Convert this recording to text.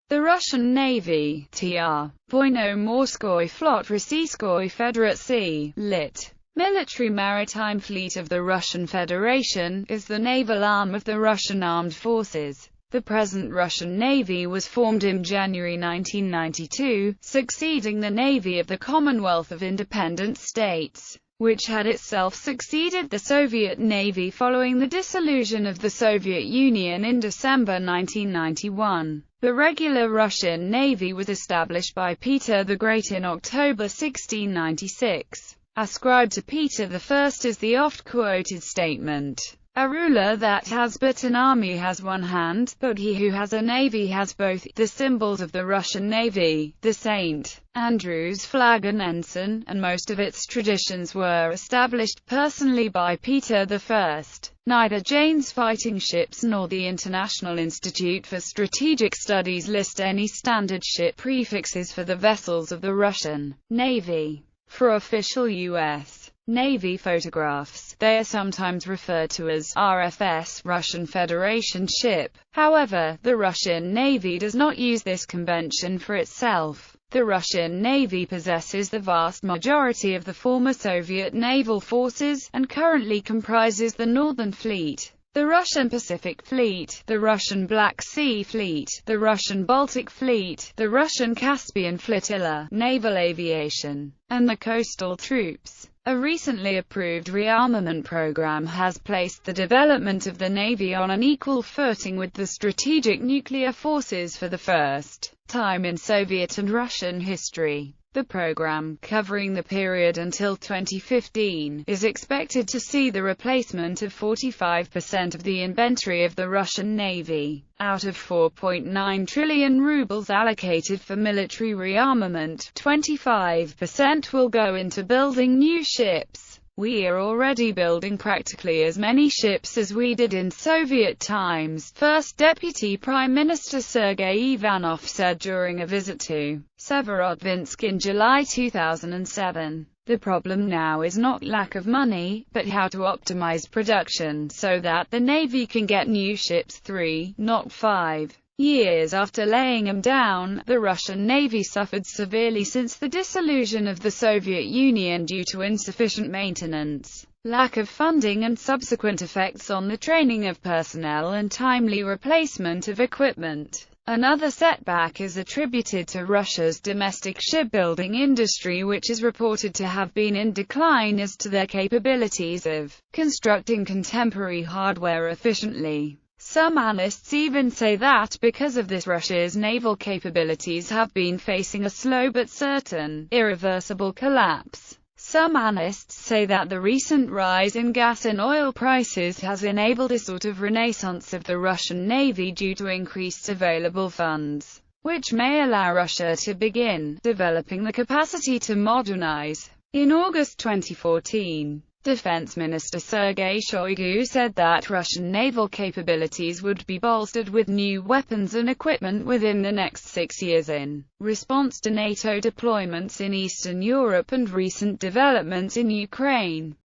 The Russian Navy, Tr. Voyno-Morskoy Flot Rossiyskoy Federatsii, lit. Military Maritime Fleet of the Russian Federation, is the naval arm of the Russian Armed Forces. The present Russian Navy was formed in January 1992, succeeding the Navy of the Commonwealth of Independent States, which had itself succeeded the Soviet Navy following the dissolution of the Soviet Union in December 1991. The regular Russian Navy was established by Peter the Great in October 1696. Ascribed to Peter I is the oft-quoted statement, "A ruler that has but an army has one hand, but he who has a navy has both." The symbols of the Russian Navy, the St. Andrew's flag and ensign, and most of its traditions were established personally by Peter I. Neither Jane's fighting ships nor the International Institute for Strategic Studies list any standard ship prefixes for the vessels of the Russian Navy. For official U.S. Navy photographs, they are sometimes referred to as RFS, Russian Federation ship. However, the Russian Navy does not use this convention for itself. The Russian Navy possesses the vast majority of the former Soviet naval forces, and currently comprises the Northern Fleet, the Russian Pacific Fleet, the Russian Black Sea Fleet, the Russian Baltic Fleet, the Russian Caspian Flotilla, naval aviation, and the coastal troops. A recently approved rearmament program has placed the development of the Navy on an equal footing with the strategic nuclear forces for the first time in Soviet and Russian history. The program, covering the period until 2015, is expected to see the replacement of 45% of the inventory of the Russian Navy. Out of 4.9 trillion rubles allocated for military rearmament, 25% will go into building new ships. "We are already building practically as many ships as we did in Soviet times," First Deputy Prime Minister Sergei Ivanov said during a visit to Severodvinsk in July 2007. "The problem now is not lack of money, but how to optimize production so that the Navy can get new ships 3, not 5 years after laying them down." The Russian Navy suffered severely since the dissolution of the Soviet Union due to insufficient maintenance, lack of funding and subsequent effects on the training of personnel and timely replacement of equipment. Another setback is attributed to Russia's domestic shipbuilding industry, which is reported to have been in decline as to their capabilities of constructing contemporary hardware efficiently. Some analysts even say that because of this, Russia's naval capabilities have been facing a slow but certain, irreversible collapse. Some analysts say that the recent rise in gas and oil prices has enabled a sort of renaissance of the Russian Navy due to increased available funds, which may allow Russia to begin developing the capacity to modernize. In August 2014, Defense Minister Sergei Shoigu said that Russian naval capabilities would be bolstered with new weapons and equipment within the next 6 years in response to NATO deployments in Eastern Europe and recent developments in Ukraine.